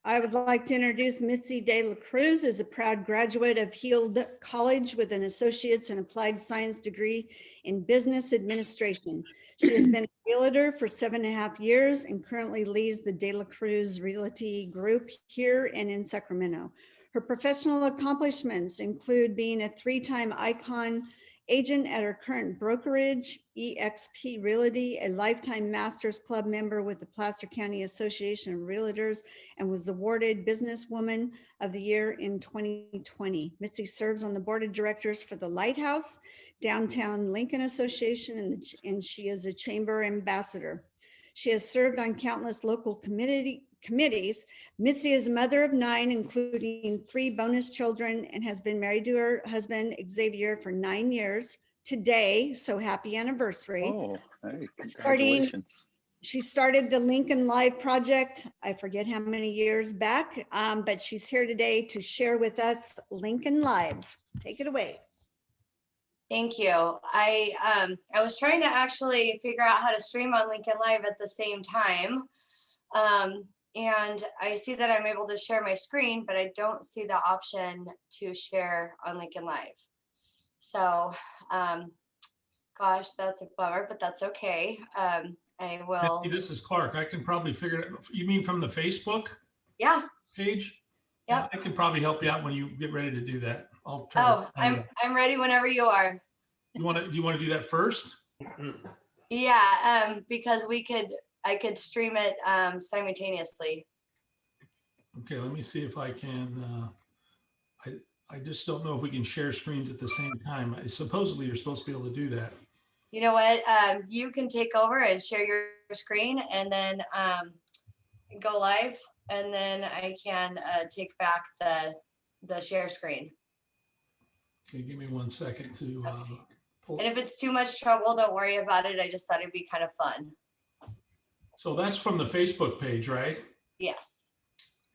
I would like to introduce Missy De La Cruz as a proud graduate of Heald College with an associate's in applied science degree in business administration. She has been a realtor for 7.5 years and currently leads the De La Cruz Realty Group here and in Sacramento. Her professional accomplishments include being a 3-time Icon agent at her current brokerage, eXp Realty, a lifetime Masters Club member with the Placer County Association of Realtors, and was awarded Businesswoman of the Year in 2020. Mitzi serves on the board of directors for the Lighthouse Downtown Lincoln Association, and she is a chamber ambassador. She has served on countless local committees. Mitzi is a mother of 9, including 3 bonus children, and has been married to her husband, Xavier, for 9 years today. So happy anniversary. Oh, hey, congratulations. She started the Lincoln Live project, I forget how many years back, but she's here today to share with us Lincoln Live. Take it away. Thank you. I was trying to actually figure out how to stream on Lincoln Live at the same time. And I see that I'm able to share my screen, but I don't see the option to share on Lincoln Live. So, gosh, that's a bummer, but that's okay. I will. Hey, this is Clark. I can probably figure it out. You mean from the Facebook page? Yeah. I can probably help you out when you get ready to do that. I'll try. Oh, I'm ready whenever you are. Do you want to do that first? Yeah, because I could stream it simultaneously. Okay, let me see if I can. I just don't know if we can share screens at the same time. Supposedly you're supposed to be able to do that. You know what? You can take over and share your screen, and then go live, and then I can take back the share screen. Okay, give me 1 second to pull. And if it's too much trouble, don't worry about it. I just thought it'd be kind of fun. So that's from the Facebook page, right? Yes.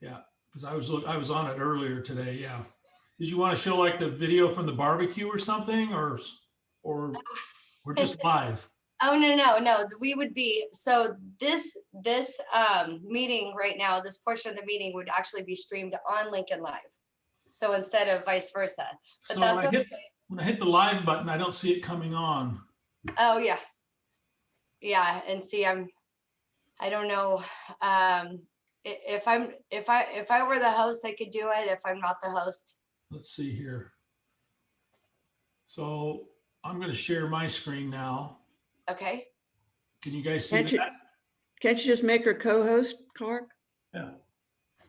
Yeah, because I was on it earlier today. Yeah. Did you want to show like the video from the barbecue or something, or we're just live? Oh, no. We would be, so this meeting right now, this portion of the meeting would actually be streamed on Lincoln Live. So instead of vice versa. But So that's okay. When I hit the live button, I don't see it coming on. Oh yeah. Yeah, and see, I don't know. If I were the host, I could do it. If I'm not the host. Let's see here. So I'm going to share my screen now. Okay. Can you guys see that? Can't you just make her co-host, Clark? Yeah.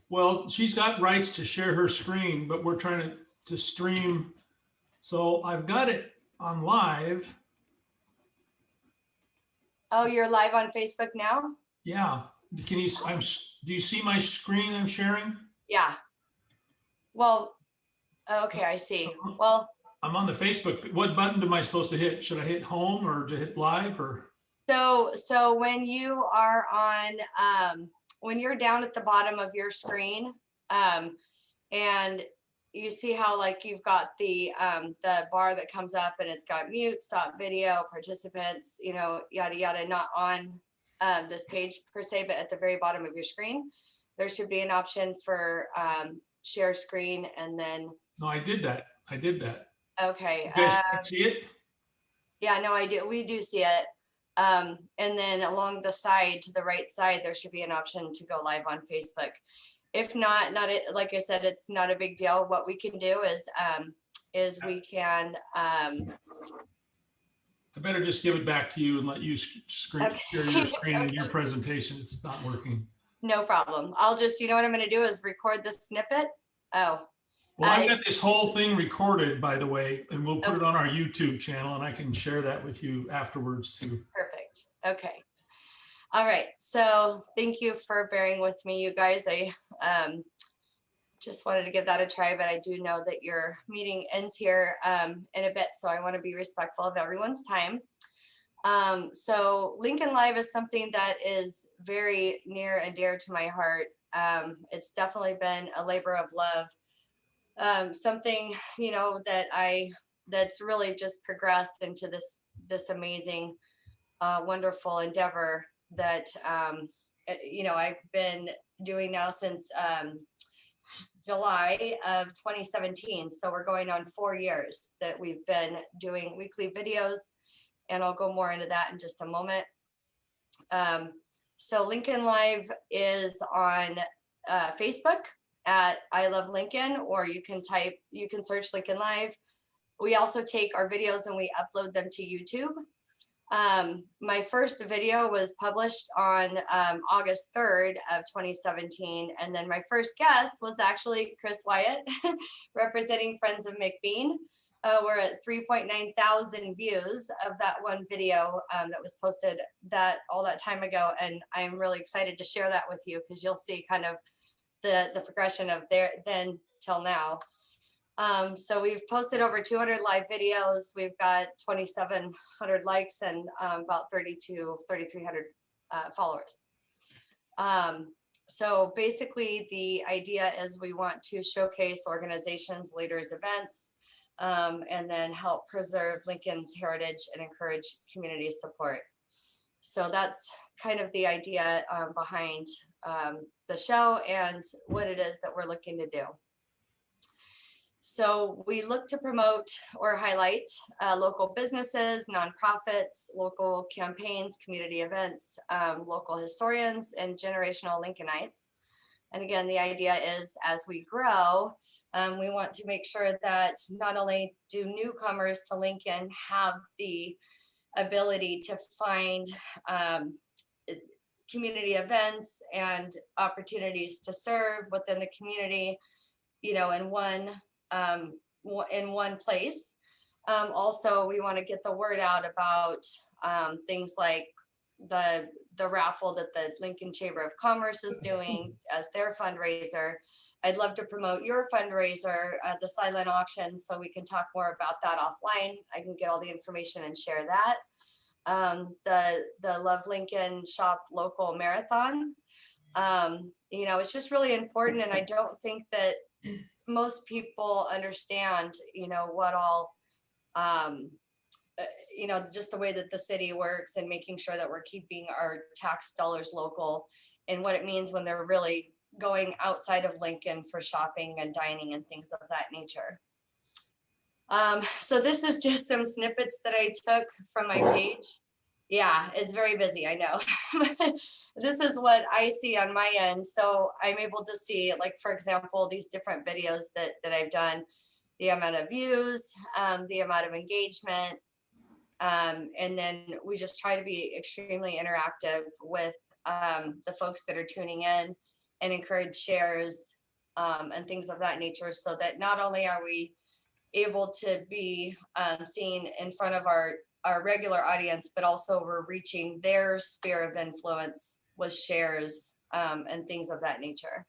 Well, she's got rights to share her screen, but we're trying to stream. So I've got it on live. Oh, you're live on Facebook now? Yeah. Can you? Do you see my screen I'm sharing? Yeah. Well, okay, I see. Well, I'm on the Facebook. What button am I supposed to hit? Should I hit home or to hit live or? So when you are on, when you're down at the bottom of your screen, and you see how like you've got the bar that comes up and it's got mute, stop video, participants, you know, yada, yada, not on this page per se, but at the very bottom of your screen, there should be an option for share screen and then. No, I did that. Okay. You guys can see it? Yeah, no, I do. We do see it. And then along the side, to the right side, there should be an option to go live on Facebook. If not it, like I said, it's not a big deal. What we can do is we can. I better just give it back to you and let you share your screen and your presentation. It's not working. No problem. I'll just, you know what I'm going to do is record this snippet. Oh. Well, I got this whole thing recorded, by the way, and we'll put it on our YouTube channel, and I can share that with you afterwards too. Perfect. Okay. All right. So thank you for bearing with me, you guys. I just wanted to give that a try, but I do know that your meeting ends here in a bit, so I want to be respectful of everyone's time. So Lincoln Live is something that is very near and dear to my heart. It's definitely been a labor of love. Something, you know, that's really just progressed into this amazing, wonderful endeavor that, you know, I've been doing now since July of 2017. So we're going on 4 years that we've been doing weekly videos, and I'll go more into that in just a moment. So Lincoln Live is on Facebook at I Love Lincoln, or you can search Lincoln Live. We also take our videos and we upload them to YouTube. My first video was published on August 3rd of 2017. And then my first guest was actually Chris Wyatt, representing Friends of McBean. We're at 3.9 thousand views of that one video that was posted all that time ago. And I'm really excited to share that with you, because you'll see kind of the progression of then till now. So we've posted over 200 live videos. We've got 2,700 likes and about 3,300 followers. So basically the idea is we want to showcase organizations, leaders, events, and then help preserve Lincoln's heritage and encourage community support. So that's kind of the idea behind the show and what it is that we're looking to do. So we look to promote or highlight local businesses, nonprofits, local campaigns, community events, local historians, and generational Lincolnites. And again, the idea is as we grow, we want to make sure that not only do newcomers to Lincoln have the ability to find community events and opportunities to serve within the community, you know, in one place. Also, we want to get the word out about things like the raffle that the Lincoln Chamber of Commerce is doing as their fundraiser. I'd love to promote your fundraiser, the silent auction, so we can talk more about that offline. I can get all the information and share that. The Love Lincoln Shop Local Marathon. You know, it's just really important, and I don't think that most people understand, you know, what all, you know, just the way that the city works and making sure that we're keeping our tax dollars local, and what it means when they're really going outside of Lincoln for shopping and dining and things of that nature. So this is just some snippets that I took from my page. Yeah, it's very busy, I know. This is what I see on my end. So I'm able to see, like, for example, these different videos that I've done, the amount of views, the amount of engagement. And then we just try to be extremely interactive with the folks that are tuning in, and encourage shares and things of that nature, so that not only are we able to be seen in front of our regular audience, but also we're reaching their sphere of influence with shares and things of that nature.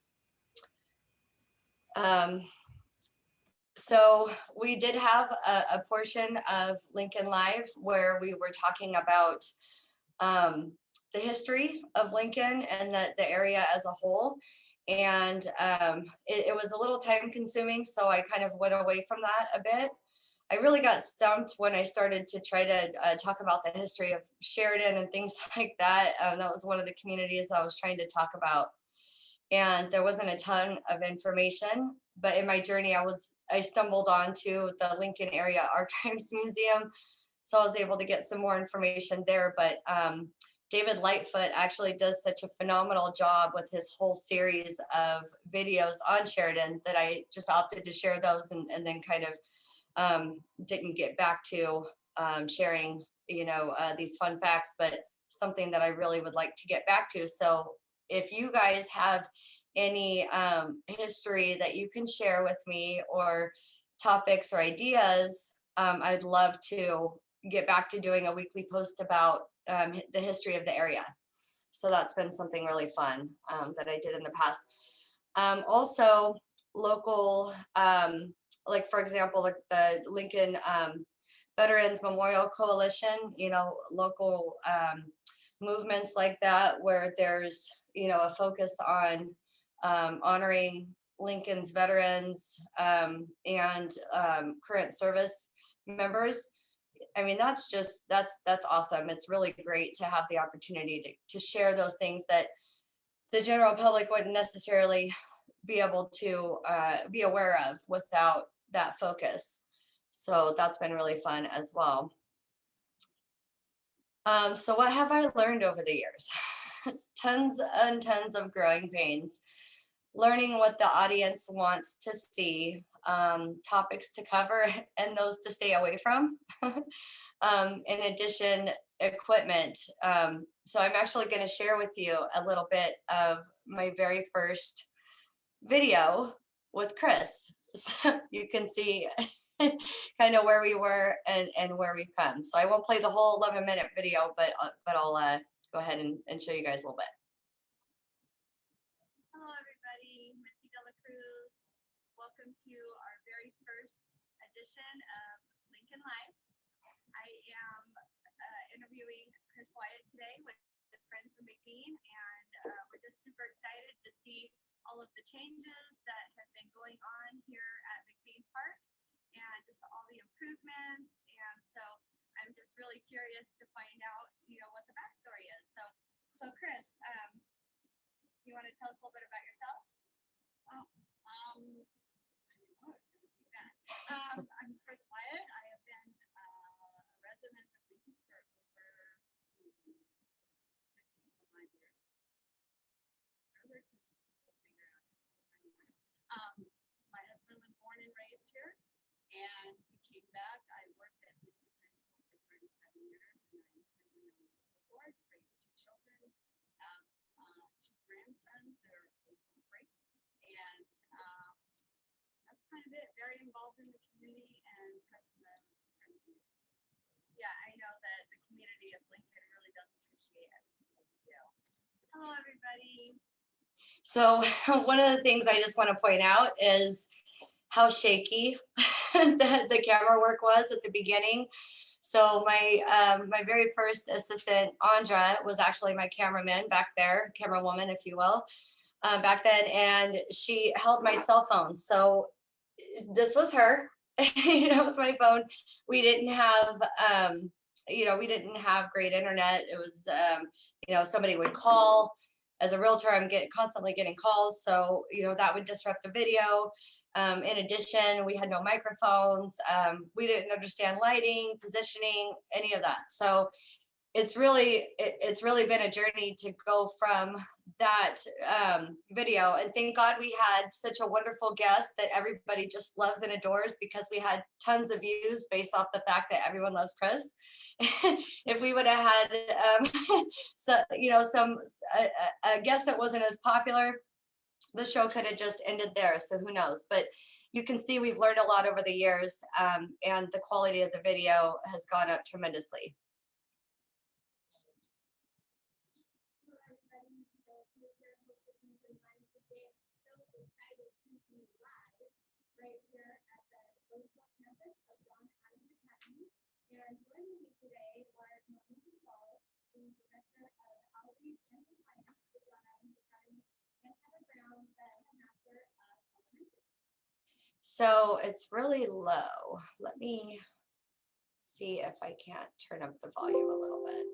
So we did have a portion of Lincoln Live where we were talking about the history of Lincoln and the area as a whole. And it was a little time consuming, so I kind of went away from that a bit. I really got stumped when I started to try to talk about the history of Sheridan and things like that. That was one of the communities I was trying to talk about. And there wasn't a ton of information, but in my journey, I stumbled onto the Lincoln Area Archives Museum. So I was able to get some more information there, but David Lightfoot actually does such a phenomenal job with his whole series of videos on Sheridan that I just opted to share those and then kind of didn't get back to sharing, you know, these fun facts, but something that I really would like to get back to. So if you guys have any history that you can share with me, or topics or ideas, I'd love to get back to doing a weekly post about the history of the area. So that's been something really fun that I did in the past. Also local, like for example, like the Lincoln Veterans Memorial Coalition, you know, local movements like that, where there's, you know, a focus on honoring Lincoln's veterans and current service members. I mean, that's awesome. It's really great to have the opportunity to share those things that the general public wouldn't necessarily be able to be aware of without that focus. So that's been really fun as well. So what have I learned over the years? Tons and tons of growing pains, learning what the audience wants to see, topics to cover and those to stay away from. In addition, equipment. So I'm actually going to share with you a little bit of my very first video with Chris. So you can see kind of where we were and where we've come. So I won't play the whole 11-minute video, but I'll go ahead and show you guys a little bit. Hello, everybody. Missy De La Cruz. Welcome to our very first edition of Lincoln Live. I am interviewing Chris Wyatt today with friends from McBean, and we're just super excited to see all of the changes that have been going on here at McBean Park and just all the improvements. And so I'm just really curious to find out, what the backstory is. So Chris, you want to tell us a little bit about yourself? Oh, I didn't know I was going to do that. I'm Chris Wyatt. I have been a resident of Lincoln for over 50-some odd years. My husband was born and raised here, and we came back. I worked at Lincoln High School for 37 years, and I went on the school board, raised 2 children, have 2 grandsons that are baseball breaks, and that's kind of it. Very involved in the community and president of Friends of Lincoln. Yeah, I know that the community of Lincoln really does appreciate everything that you do. Hello, everybody. So one of the things I just want to point out is how shaky the camera work was at the beginning. So my my very first assistant, Andra, was actually my cameraman back there, camera woman, if you will, back then, and she held my cell phone. So this was her, with my phone. We didn't have, we didn't have great internet. It was, somebody would call. As a realtor, I'm constantly getting calls, so that would disrupt the video. In addition, we had no microphones. We didn't understand lighting, positioning, any of that. So it's really been a journey to go from that video. And thank God we had such a wonderful guest that everybody just loves and adores, because we had tons of views based off the fact that everyone loves Chris. If we would have had a guest that wasn't as popular, the show could have just ended there. So who knows? But you can see we've learned a lot over the years, and the quality of the video has gone up tremendously. And joining me today are Mitzi De La Cruz, the Director of Outreach and Compliance for John Adams Academy, and Heather Brown, the Headmaster of Elementary. So it's really low. Let me see if I can't turn up the volume a little bit.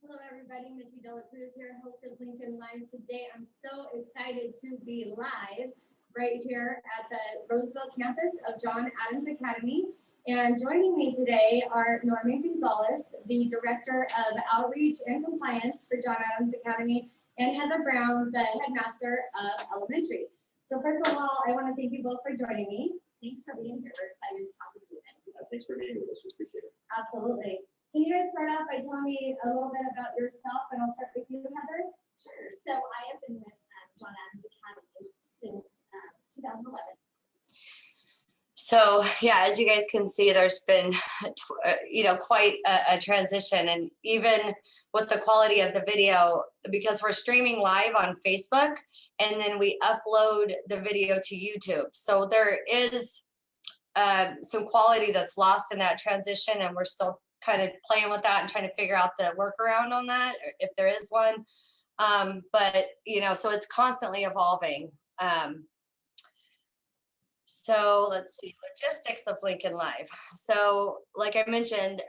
Hello, everybody. Mitzi De La Cruz here, host of Lincoln Live. Today, I'm so excited to be live right here at the Roseville campus of John Adams Academy. And joining me today are Norman Gonzalez, the Director of Outreach and Compliance for John Adams Academy, and Heather Brown, the Headmaster of Elementary. So first of all, I want to thank you both for joining me. Thanks for being here. We're excited to talk with you today. Thanks for being with us. We appreciate it. Absolutely. Can you guys start off by telling me a little bit about yourself, and I'll start with you, Heather? Sure. So I have been with John Adams Academy since 2011. So yeah, as you guys can see, there's been, quite a transition, and even with the quality of the video, because we're streaming live on Facebook, and then we upload the video to YouTube. So there is some quality that's lost in that transition, and we're still kind of playing with that and trying to figure out the workaround on that, if there is one. But so it's constantly evolving. So let's see, logistics of Lincoln Live. So like I mentioned,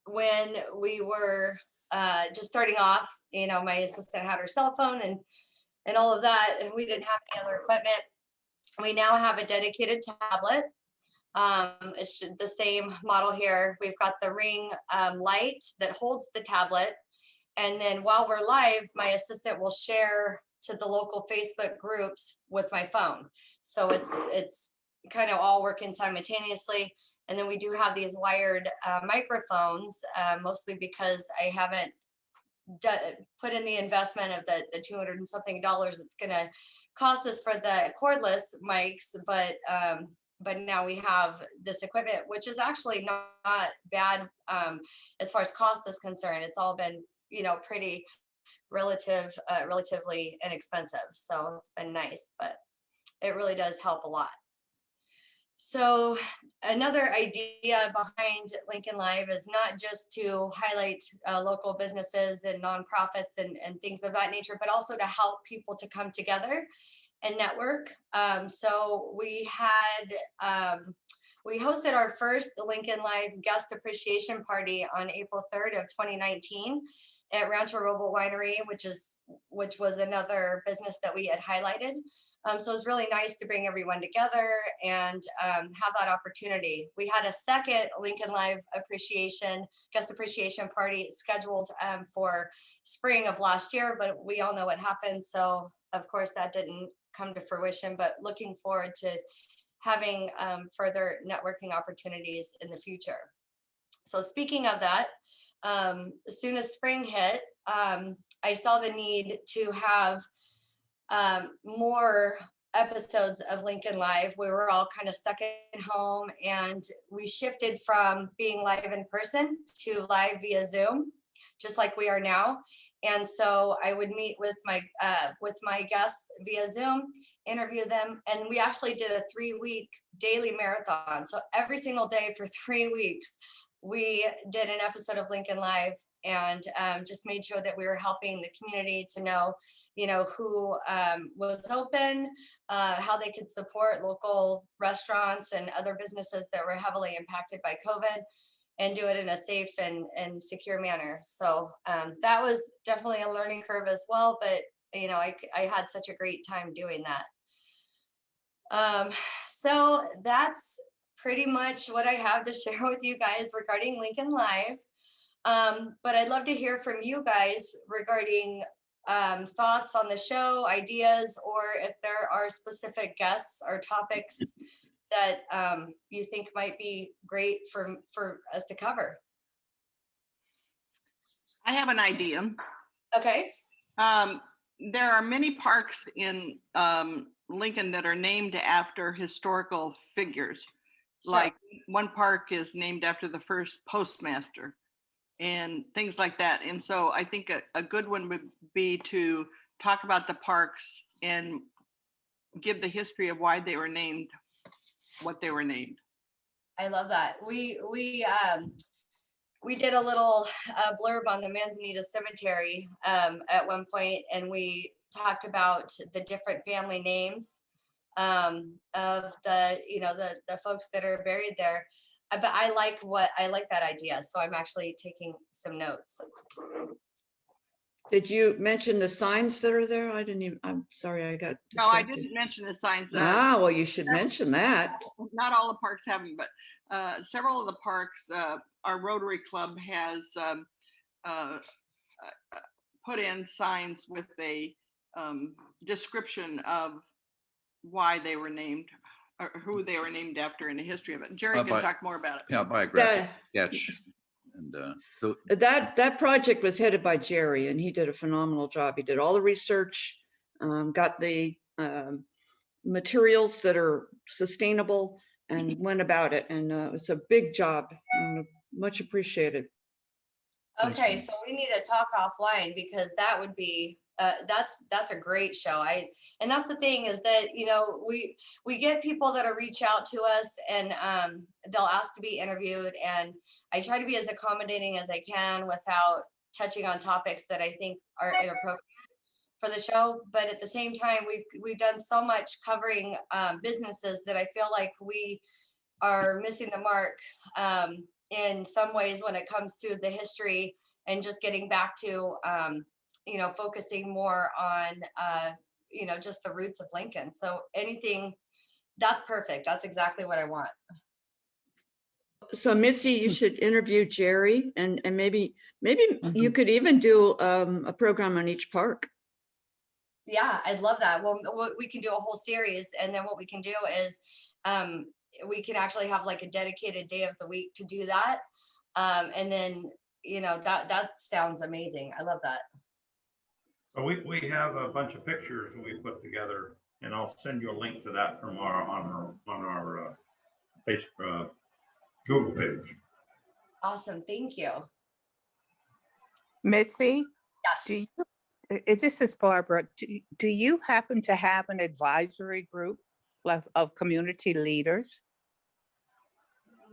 when we were just starting off, my assistant had her cell phone and all of that, and we didn't have any other equipment. We now have a dedicated tablet. It's the same model here. We've got the Ring light that holds the tablet. And then while we're live, my assistant will share to the local Facebook groups with my phone. So it's kind of all working simultaneously. And then we do have these wired microphones, mostly because I haven't put in the investment of the 200 and something dollars it's gonna cost us for the cordless mics, but now we have this equipment, which is actually not bad as far as cost is concerned. It's all been, pretty relatively inexpensive. So it's been nice, but it really does help a lot. So another idea behind Lincoln Live is not just to highlight local businesses and nonprofits and things of that nature, but also to help people to come together and network. So we hosted our first Lincoln Live guest appreciation party on April 3rd of 2019 at Rancho Robo Winery, which was another business that we had highlighted. So it's really nice to bring everyone together and have that opportunity. We had a second Lincoln Live guest appreciation party scheduled for spring of last year, but we all know what happened. So of course that didn't come to fruition, but looking forward to having further networking opportunities in the future. So speaking of that, as soon as spring hit, I saw the need to have more episodes of Lincoln Live. We were all kind of stuck at home, and we shifted from being live in person to live via Zoom, just like we are now. And so I would meet with my guests via Zoom, interview them, and we actually did a 3-week daily marathon. So every single day for 3 weeks, we did an episode of Lincoln Live, and just made sure that we were helping the community to know, who was open, how they could support local restaurants and other businesses that were heavily impacted by COVID, and do it in a safe and secure manner. So that was definitely a learning curve as well, but I had such a great time doing that. So that's pretty much what I have to share with you guys regarding Lincoln Live. But I'd love to hear from you guys regarding thoughts on the show, ideas, or if there are specific guests or topics that you think might be great for us to cover. I have an idea. Okay. There are many parks in Lincoln that are named after historical figures. Sure. Like one park is named after the first postmaster and things like that. And so I think a good one would be to talk about the parks and give the history of why they were named what they were named. I love that. We did a little blurb on the Manzanita Cemetery at one point, and we talked about the different family names of the folks that are buried there. But I like that idea, so I'm actually taking some notes. Did you mention the signs that are there? I'm sorry, I got distracted. No, I didn't mention the signs. Well, you should mention that. Not all the parks have them, but several of the parks, our Rotary Club has put in signs with a description of why they were named, or who they were named after, in the history of it. Jerry can talk more about it. Yeah, biographic sketch. And that project was headed by Jerry, and he did a phenomenal job. He did all the research, got the materials that are sustainable, and went about it. And it was a big job, much appreciated. Okay, so we need to talk offline, because that would be that's a great show. And that's the thing, is that we get people that are reach out to us, and they'll ask to be interviewed, and I try to be as accommodating as I can without touching on topics that I think are inappropriate for the show, but at the same time, we've done so much covering businesses that I feel like we are missing the mark in some ways when it comes to the history and just getting back to focusing more on just the roots of Lincoln. So anything that's perfect. That's exactly what I want. So Mitzi, you should interview Jerry and maybe you could even do a program on each park. Yeah, I'd love that. Well, we can do a whole series, and then what we can do is we can actually have like a dedicated day of the week to do that. And then, that sounds amazing. I love that. So we have a bunch of pictures we put together, and I'll send you a link to that from on our Facebook Google page. Awesome. Thank you. Mitzi, Yes. this is Barbara. Do you happen to have an advisory group of community leaders?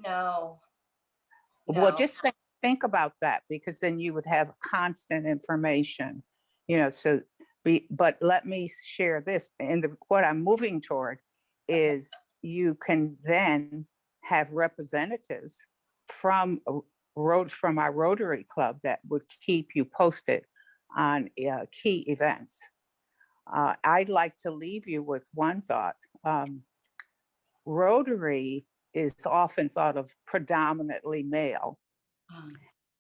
No. Well, just think about that, because then you would have constant information, but let me share this. And what I'm moving toward is you can then have representatives from our Rotary Club that would keep you posted on key events. I'd like to leave you with one thought. Rotary is often thought of predominantly male.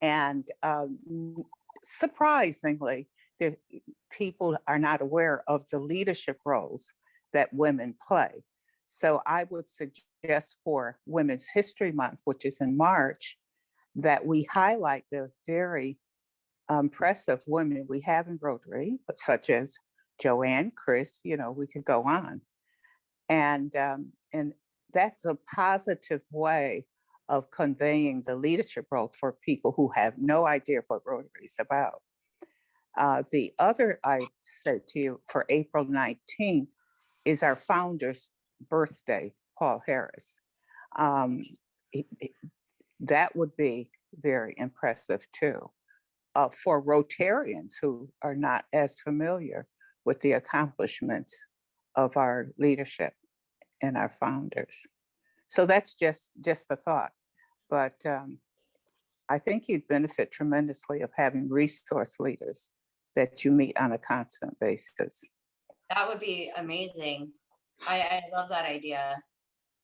And surprisingly, people are not aware of the leadership roles that women play. So I would suggest for Women's History Month, which is in March, that we highlight the very impressive women we have in Rotary, such as Joanne, Chris, we could go on. And that's a positive way of conveying the leadership role for people who have no idea what Rotary is about. The other I said to you for April 19th is our founder's birthday, Paul Harris. That would be very impressive too. For Rotarians who are not as familiar with the accomplishments of our leadership and our founders. So that's just a thought. But I think you'd benefit tremendously of having resource leaders that you meet on a constant basis. That would be amazing. I love that idea.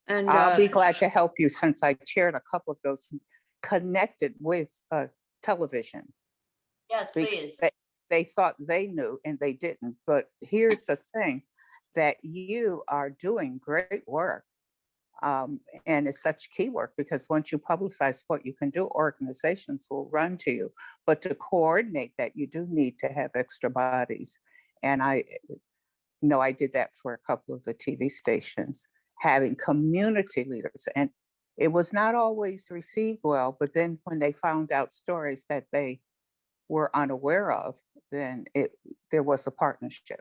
And I'll be glad to help you, since I chaired a couple of those connected with television. Yes, please. They thought they knew and they didn't. But here's the thing, that you are doing great work. And it's such key work, because once you publicize what you can do, organizations will run to you. But to coordinate that, you do need to have extra bodies. And I know I did that for a couple of the TV stations, having community leaders. And it was not always received well, but then when they found out stories that they were unaware of, then there was a partnership.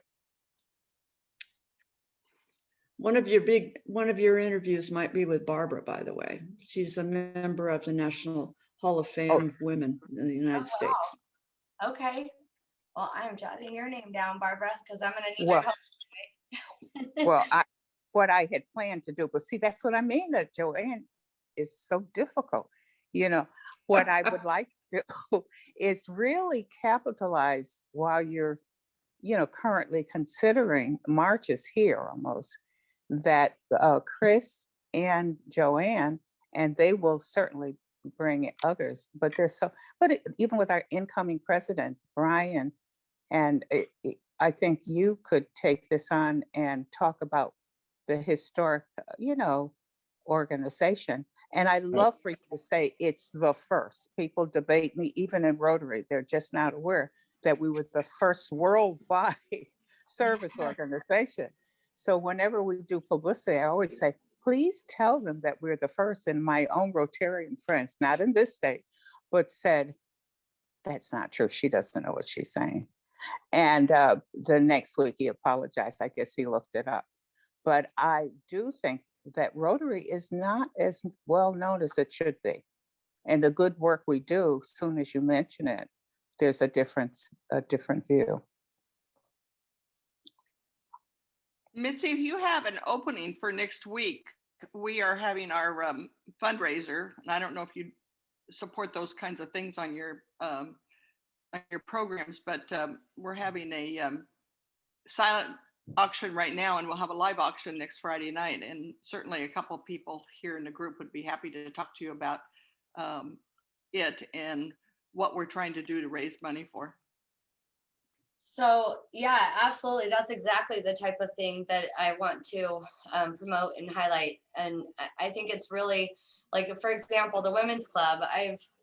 one of your interviews might be with Barbara, by the way. She's a member of the National Hall of Fame of Women in the United States. Okay. Well, I'm jotting your name down, Barbara, because I'm going to need Well, your help. Well, what I had planned to do, but see, that's what I mean, that Joanne is so difficult. What I would like to do is really capitalize while you're, currently considering marches here almost, that Chris and Joanne, and they will certainly bring others, but even with our incoming president, Brian, and I think you could take this on and talk about the historic, organization. And I'd love for you to say it's the first. People debate me, even in Rotary, they're just not aware that we were the first worldwide service organization. So whenever we do publicity, I always say, please tell them that we're the first. And my own Rotarian friends, not in this state, but said, that's not true. She doesn't know what she's saying. And the next week he apologized. I guess he looked it up. But I do think that Rotary is not as well known as it should be. And the good work we do, as soon as you mention it, there's a different view. Mitzi, if you have an opening for next week, we are having our fundraiser, and I don't know if you support those kinds of things on your programs, but we're having a silent auction right now, and we'll have a live auction next Friday night. And certainly a couple of people here in the group would be happy to talk to you about it and what we're trying to do to raise money for. So yeah, absolutely. That's exactly the type of thing that I want to promote and highlight. And I think it's really like, for example, the Women's Club.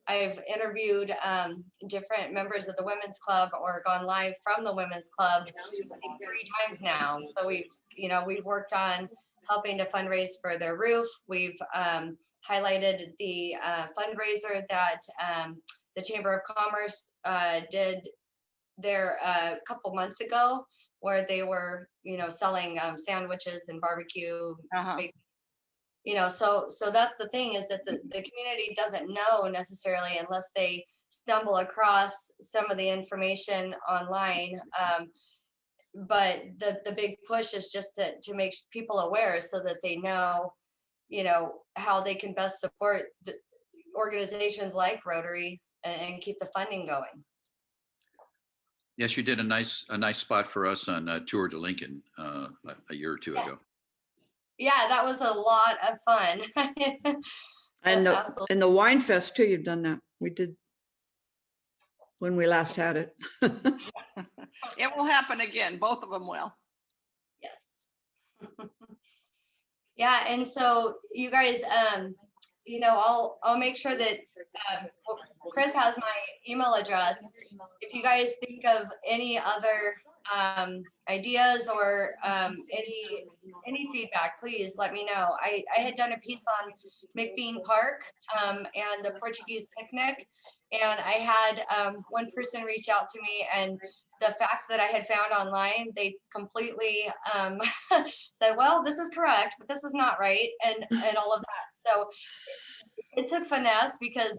I've interviewed different members of the Women's Club or gone live from the Women's Club, I think 3 times now. So we've worked on helping to fundraise for their roof. We've highlighted the fundraiser that the Chamber of Commerce did there a couple months ago, where they were, selling sandwiches and barbecue. So that's the thing, is that the community doesn't know necessarily unless they stumble across some of the information online. But the big push is just to make people aware so that they know, how they can best support the organizations like Rotary and keep the funding going. Yes, you did a nice spot for us on Tour de Lincoln a year or two ago. Yeah, that was a lot of fun. And the Wine Fest too, you've done that. We did when we last had it. It will happen again. Both of them will. Yes. Yeah, and so you guys, I'll make sure that Chris has my email address. If you guys think of any other ideas or any feedback, please let me know. I had done a piece on McBean Park and the Portuguese picnic, and I had one person reach out to me, and the facts that I had found online, they completely said, well, this is correct, but this is not right, and all of that. So it took finesse, because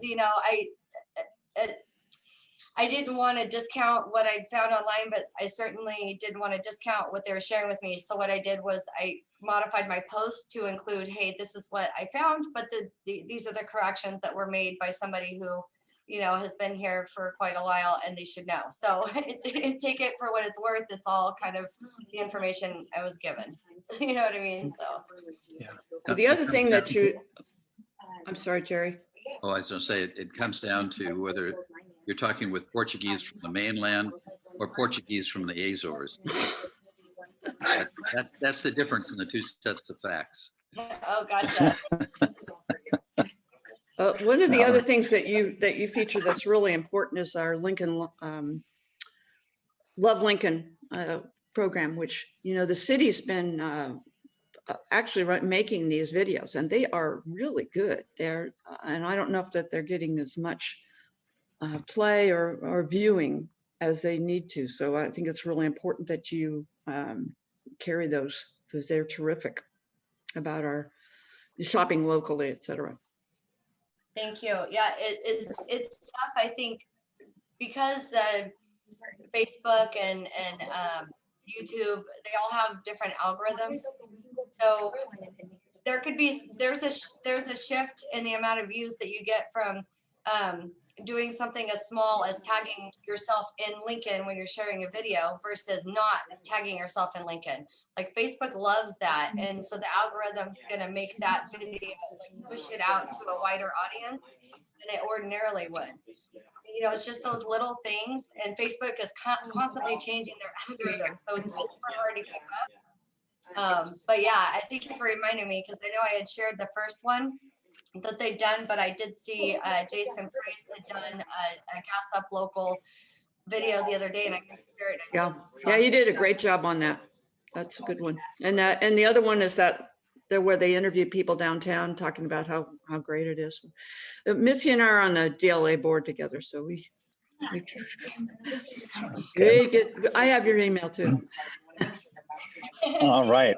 I didn't want to discount what I'd found online, but I certainly didn't want to discount what they were sharing with me. So what I did was I modified my post to include, hey, this is what I found, but these are the corrections that were made by somebody who, has been here for quite a while, and they should know. So take it for what it's worth. It's all kind of the information I was given. You know what I mean? So. Yeah. Well, the other thing that I'm sorry, Jerry. Oh, I was going to say, it comes down to whether you're talking with Portuguese from the mainland or Portuguese from the Azores. That's the difference in the two sets of facts. Oh, gotcha. One of the other things that you feature that's really important is our Lincoln Love Lincoln program, which the city's been actually making these videos, and they are really good. And I don't know if that they're getting as much play or viewing as they need to. So I think it's really important that you carry those, because they're terrific about our shopping locally, etc. Thank you. Yeah, it's tough, I think, because Facebook and YouTube, they all have different algorithms. So there's a shift in the amount of views that you get from doing something as small as tagging yourself in Lincoln when you're sharing a video versus not tagging yourself in Lincoln. Like, Facebook loves that, and so the algorithm's gonna make that video push it out to a wider audience than it ordinarily would. It's just those little things, and Facebook is constantly changing their algorithm, so it's super hard to keep up. But yeah, I thank you for reminding me, because I know I had shared the first one that they've done, but I did see Jason Price had done a Gas Up Local video the other day, and I can share it. Yeah, you did a great job on that. That's a good one. And the other one is that where they interview people downtown talking about how great it is. Mitzi and I are on the DLA board together, so we get. I have your email too. All right.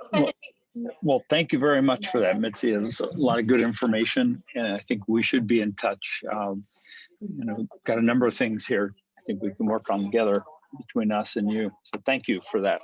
Well, thank you very much for that, Mitzi. It was a lot of good information, and I think we should be in touch. Got a number of things here I think we can work on together between us and you. So thank you for that.